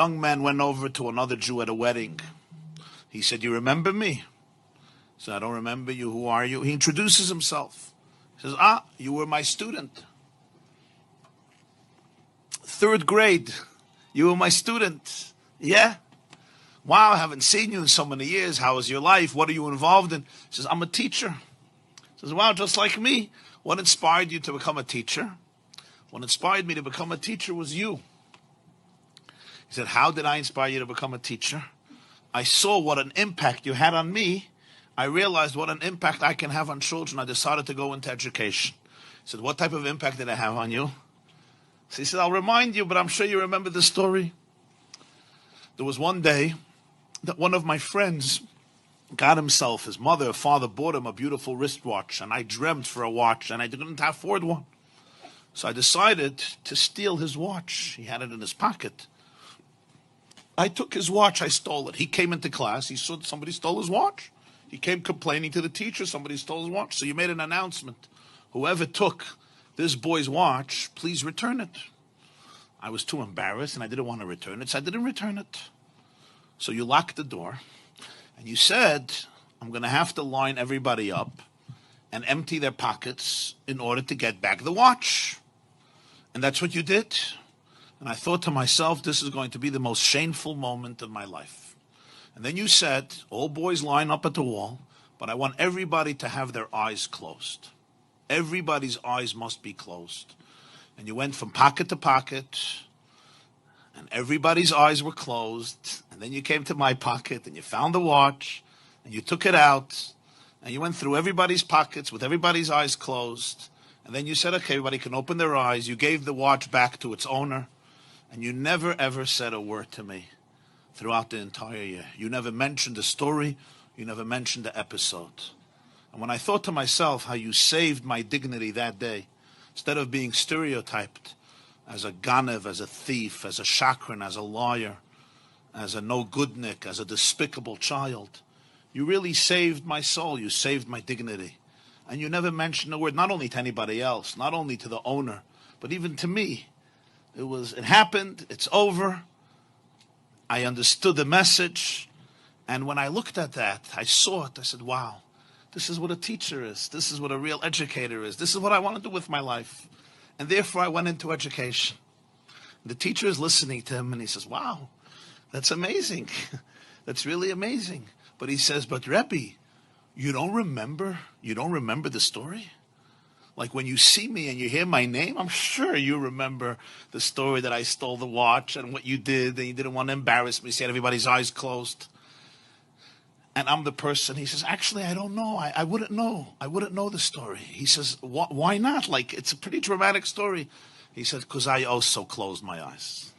Young man went over to another Jew at a wedding. He said, "You remember me?" He said, "I don't remember you. Who are you?" He introduces himself. He says, "You were my student. 3rd grade. You were my student." "Yeah. Wow, I haven't seen you in so many years. How is your life? What are you involved in?" He says, "I'm a teacher." He says, "Wow, just like me. What inspired you to become a teacher?" "What inspired me to become a teacher was you." He said, "How did I inspire you to become a teacher?" "I saw what an impact you had on me. I realized what an impact I can have on children. I decided to go into education." He said, "What type of impact did I have on you?" So he said, "I'll remind you, but I'm sure you remember the story." There was one day that one of my friends got himself, his mother or father bought him a beautiful wristwatch, and I dreamt for a watch, and I didn't afford one. So I decided to steal his watch. He had it in his pocket. I took his watch, I stole it. He came into class, he saw somebody stole his watch. He came complaining to the teacher, somebody stole his watch. So you made an announcement. Whoever took this boy's watch, please return it. I was too embarrassed and I didn't want to return it, so I didn't return it. So you locked the door and you said, "I'm going to have to line everybody up and empty their pockets in order to get back the watch." And that's what you did. And I thought to myself, this is going to be the most shameful moment of my life. And then you said, "All boys line up at the wall, but I want everybody to have their eyes closed. Everybody's eyes must be closed." And you went from pocket to pocket, and everybody's eyes were closed. And then you came to my pocket, and you found the watch, and you took it out, and you went through everybody's pockets with everybody's eyes closed. And then you said, "Okay, everybody can open their eyes." You gave the watch back to its owner. And you never, ever said a word to me throughout the entire year. You never mentioned the story. You never mentioned the episode. And when I thought to myself how you saved my dignity that day, instead of being stereotyped as a ganev, as a thief, as a shakran, as a liar, as a no-goodnik, as a despicable child, you really saved my soul. You saved my dignity. And you never mentioned a word, not only to anybody else, not only to the owner, but even to me. It happened, it's over. I understood the message. And when I looked at that, I saw it. I said, wow, this is what a teacher is. This is what a real educator is. This is what I want to do with my life. And therefore I went into education. The teacher is listening to him and he says, wow, that's amazing. That's really amazing. But he says, but Rebbe, you don't remember the story? Like when you see me and you hear my name, I'm sure you remember the story that I stole the watch and what you did, and you didn't want to embarrass me, so you had everybody's eyes closed. And I'm the person, he says, actually, I don't know. I wouldn't know. I wouldn't know the story. He says, why not? Like, it's a pretty dramatic story. He says, because I also closed my eyes.